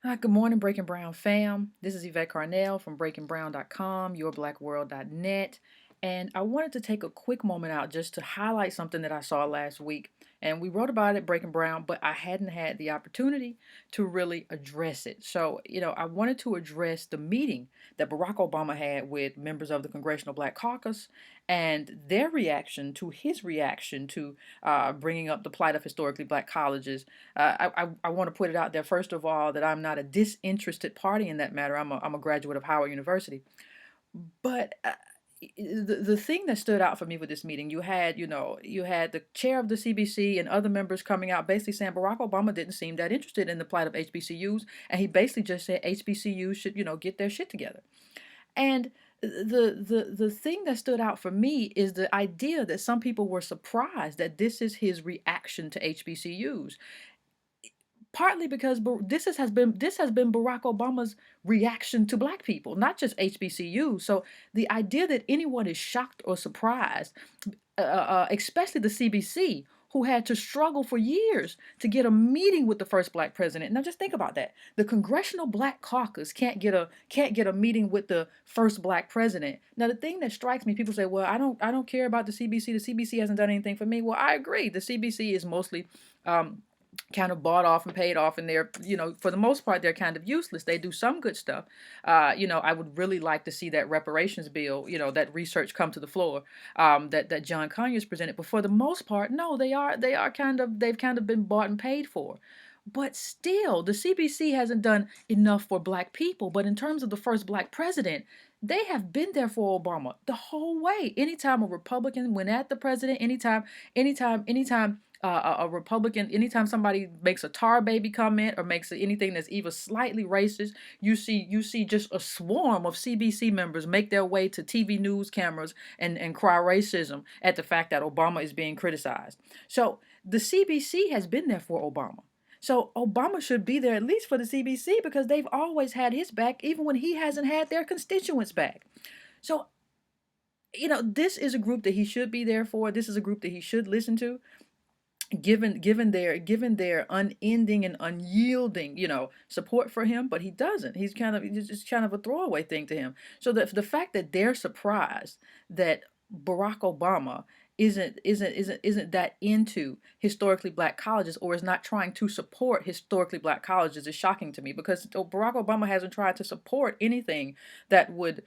Hi, good morning, Breaking Brown fam. This is Yvette Carnell from BreakingBrown.com, yourblackworld.net. And I wanted to take a quick moment out just to highlight something that I saw last week. And we wrote about it, Breaking Brown, but I hadn't had the opportunity to really address it. So, I wanted to address the meeting that Barack Obama had with members of the Congressional Black Caucus and their reaction to his reaction to bringing up the plight of historically black colleges. I want to put it out there, first of all, that I'm not a disinterested party in that matter. I'm a graduate of Howard University. But the thing that stood out for me with this meeting, you had the chair of the CBC and other members coming out basically saying Barack Obama didn't seem that interested in the plight of HBCUs. And he basically just said HBCUs should, get their shit together. And the thing that stood out for me is the idea that some people were surprised that this is his reaction to HBCUs, partly because this has been Barack Obama's reaction to black people, not just HBCU. So the idea that anyone is shocked or surprised, especially the CBC, who had to struggle for years to get a meeting with the first black president. Now just think about that. The Congressional Black Caucus can't get a meeting with the first black president. Now the thing that strikes me, people say, "Well, I don't care about the CBC. The CBC hasn't done anything for me." Well, I agree. The CBC is mostly kind of bought off and paid off, and they're, for the most part, they're kind of useless. They do some good stuff. I would really like to see that reparations bill, that research come to the floor, that John Conyers presented. But for the most part, no, they've kind of been bought and paid for. But still, the CBC hasn't done enough for black people. But in terms of the first black president, they have been there for Obama the whole way. Anytime a Republican went at the president, anytime a Republican, anytime somebody makes a tar baby comment or makes anything that's even slightly racist, you see just a swarm of CBC members make their way to TV news cameras and cry racism at the fact that Obama is being criticized. So the CBC has been there for Obama. So Obama should be there at least for the CBC because they've always had his back, even when he hasn't had their constituents' back. So, this is a group that he should be there for. This is a group that he should listen to, given their unending and unyielding, support for him. But he doesn't. He's just kind of a throwaway thing to him. So the fact that they're surprised that Barack Obama isn't that into historically black colleges, or is not trying to support historically black colleges, is shocking to me, because Barack Obama hasn't tried to support anything that would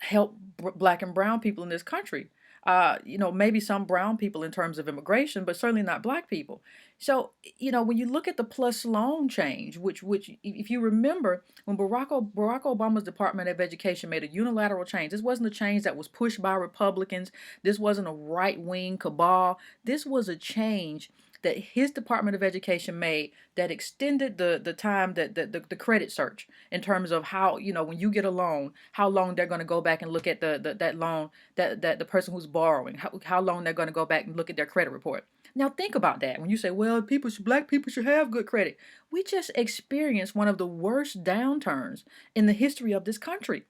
help black and brown people in this country. Maybe some brown people in terms of immigration, but certainly not black people. So, when you look at the plus loan change, which if you remember, when Barack Obama's Department of Education made a unilateral change, this wasn't a change that was pushed by Republicans. This wasn't a right-wing cabal. This was a change that his Department of Education made that extended the time that the credit search, in terms of how, when you get a loan, how long they're going to go back and look at that loan, that the person who's borrowing, how long they're going to go back and look at their credit report. Now think about that. When you say, well, black people should have good credit, we just experienced one of the worst downturns in the history of this country.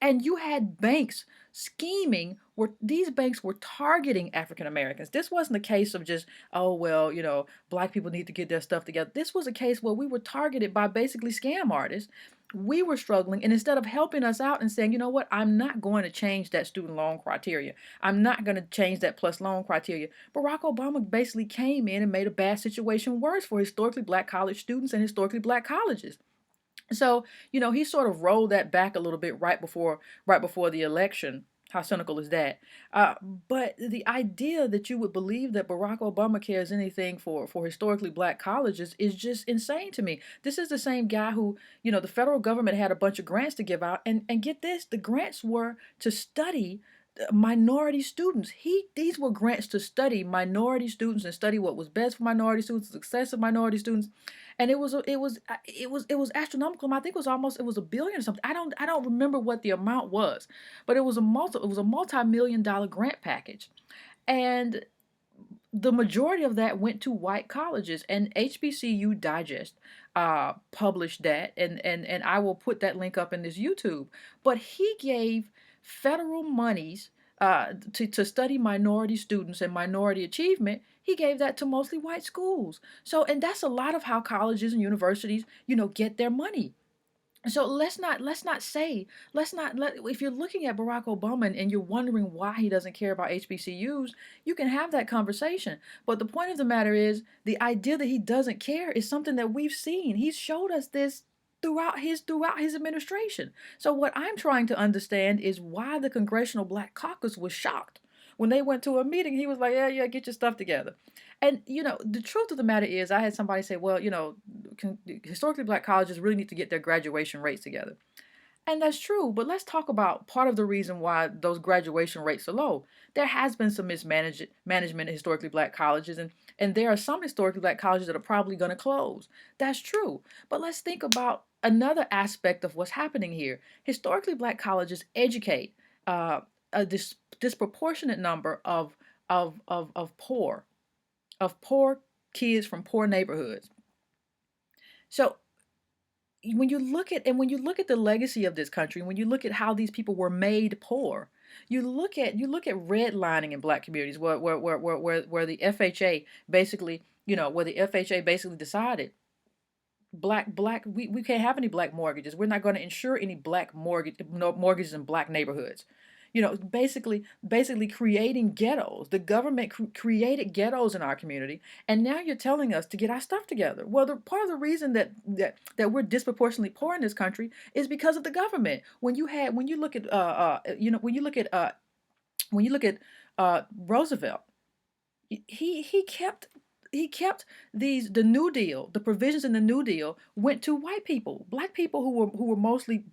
And you had banks scheming, where these banks were targeting African Americans. This wasn't a case of just, oh, well, black people need to get their stuff together. This was a case where we were targeted by basically scam artists. We were struggling, and instead of helping us out and saying, you know what, I'm not going to change that student loan criteria, I'm not going to change that plus loan criteria, Barack Obama basically came in and made a bad situation worse for historically black college students and historically black colleges. So, he sort of rolled that back a little bit right before the election. How cynical is that? But the idea that you would believe that Barack Obama cares anything for historically black colleges is just insane to me. This is the same guy who, the federal government had a bunch of grants to give out, and get this, the grants were to study minority students. These were grants to study minority students and study what was best for minority students, the success of minority students. And it was astronomical. I think it was $1 billion or something. I don't remember what the amount was, but it was a multi-million dollar grant package. And the majority of that went to white colleges, and HBCU Digest published that, and I will put that link up in this YouTube. But he gave federal monies to study minority students and minority achievement. He gave that to mostly white schools. So, and that's a lot of how colleges and universities, get their money. So let's not say if you're looking at Barack Obama and you're wondering why he doesn't care about HBCUs, you can have that conversation. But the point of the matter is the idea that he doesn't care is something that we've seen. He's showed us this throughout his administration. So what I'm trying to understand is why the Congressional Black Caucus was shocked when they went to a meeting. He was like, "Yeah, yeah, get your stuff together." And the truth of the matter is, I had somebody say, "Well, historically black colleges really need to get their graduation rates together." And that's true, but let's talk about part of the reason why those graduation rates are low. There has been some management in historically black colleges, and there are some historically black colleges that are probably going to close. That's true. But let's think about another aspect of what's happening here. Historically black colleges educate a disproportionate number of poor kids from poor neighborhoods. So when you look at the legacy of this country, when you look at how these people were made poor, you look at redlining in black communities where the FHA basically, where the FHA basically decided we can't have any black mortgages. We're not going to insure any black mortgages in black neighborhoods. Basically creating ghettos. The government created ghettos in our community, and now you're telling us to get our stuff together. Well, part of the reason that we're disproportionately poor in this country is because of the government. When you look at Roosevelt, he kept the New Deal, the provisions in the New Deal went to white people. Black people who were mostly,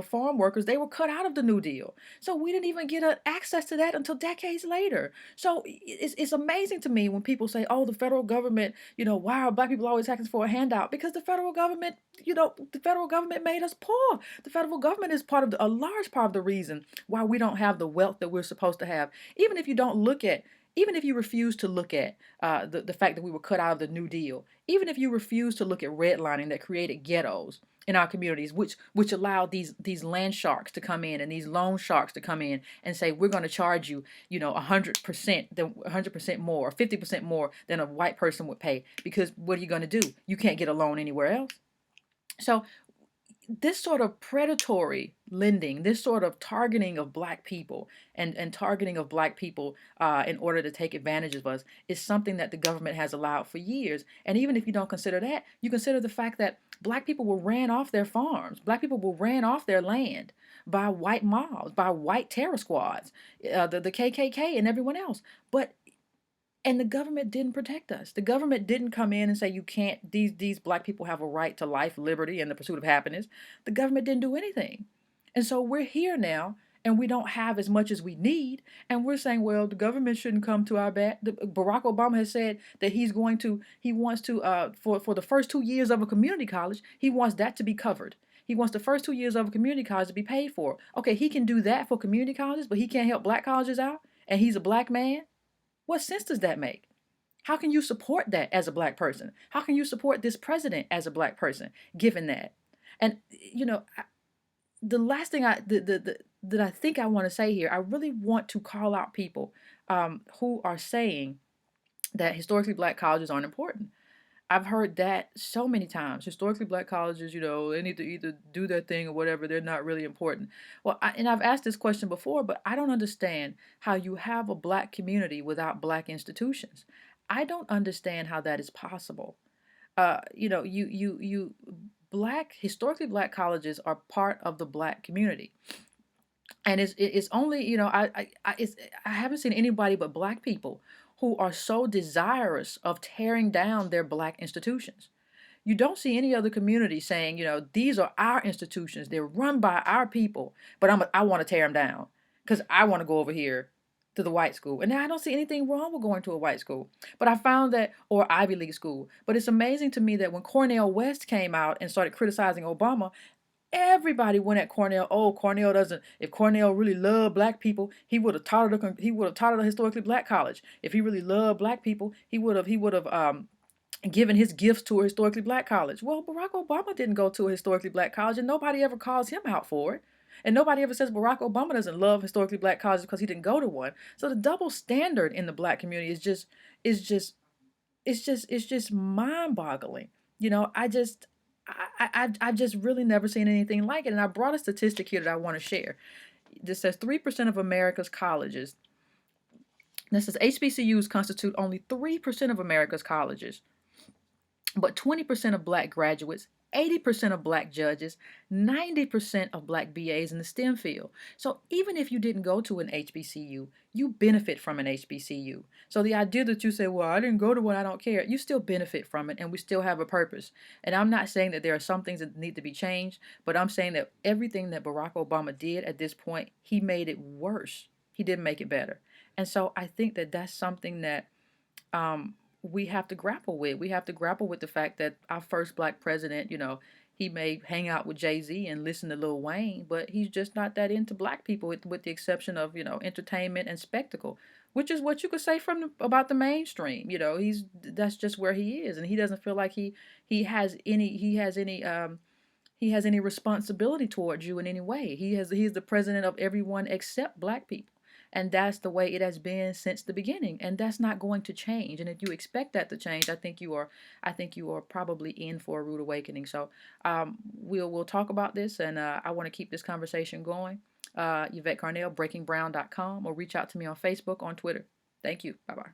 farm workers, they were cut out of the New Deal. So we didn't even get access to that until decades later. So it's amazing to me when people say, "Oh, the federal government, why are black people always asking for a handout?" Because the federal government made us poor. The federal government is a large part of the reason why we don't have the wealth that we're supposed to have. Even if you refuse to look at the fact that we were cut out of the New Deal, even if you refuse to look at redlining that created ghettos in our communities, which allowed these land sharks to come in and these loan sharks to come in and say, "We're going to charge you, 100% more, or 50% more than a white person would pay," because what are you going to do? You can't get a loan anywhere else. So this sort of predatory lending, this sort of targeting of black people and targeting of black people in order to take advantage of us is something that the government has allowed for years. And even if you don't consider that, you consider the fact that black people were ran off their farms, black people were ran off their land by white mobs, by white terror squads, the KKK and everyone else. And the government didn't protect us. The government didn't come in and say, "You can't, these black people have a right to life, liberty, and the pursuit of happiness." The government didn't do anything. And so we're here now and we don't have as much as we need. And we're saying, well, the government shouldn't come to our back. Barack Obama has said that he wants to, for the first 2 years of a community college, he wants that to be covered. He wants the first 2 years of a community college to be paid for. Okay, he can do that for community colleges, but he can't help black colleges out. And he's a black man. What sense does that make? How can you support that as a black person? How can you support this president as a black person, given that? And the last thing that I think I want to say here, I really want to call out people who are saying that historically black colleges aren't important. I've heard that so many times. Historically black colleges, they need to either do their thing or whatever. They're not really important. Well, and I've asked this question before, but I don't understand how you have a black community without black institutions. I don't understand how that is possible. Historically black colleges are part of the black community. And it's only, I haven't seen anybody but black people who are so desirous of tearing down their black institutions. You don't see any other community saying, these are our institutions. They're run by our people, but I want to tear them down because I want to go over here to the white school. And I don't see anything wrong with going to a white school. But I found that, or Ivy League school. But it's amazing to me that when Cornell West came out and started criticizing Obama, everybody went at Cornell. Oh, Cornell doesn't. If Cornell really loved black people, he would have taught it. He would have taught it a historically black college. If he really loved black people, he would have given his gifts to a historically black college. Well, Barack Obama didn't go to a historically black college, and nobody ever calls him out for it. And nobody ever says Barack Obama doesn't love historically black colleges because he didn't go to one. So the double standard in the black community is just it's just mind-boggling. You know, I've just really never seen anything like it. And I brought a statistic here that I want to share. This says 3% of America's colleges. This says HBCUs constitute only 3% of America's colleges, but 20% of black graduates, 80% of black judges, 90% of black BAs in the STEM field. So even if you didn't go to an HBCU, you benefit from an HBCU. So the idea that you say, well, I didn't go to one, I don't care, you still benefit from it, and we still have a purpose. And I'm not saying that there are some things that need to be changed, but I'm saying that everything that Barack Obama did at this point, he made it worse. He didn't make it better. And so I think that that's something that we have to grapple with. We have to grapple with the fact that our first black president, you know, he may hang out with Jay-Z and listen to Lil Wayne, but he's just not that into black people, with the exception of, you know, entertainment and spectacle, which is what you could say about the mainstream. You know, that's just where he is, and he doesn't feel like he has any responsibility towards you in any way. He's the president of everyone except black people. And that's the way it has been since the beginning. And that's not going to change. And if you expect that to change, I think you are probably in for a rude awakening. So we'll talk about this, and I want to keep this conversation going. Yvette Carnell, BreakingBrown.com, or reach out to me on Facebook, on Twitter. Thank you. Bye-bye.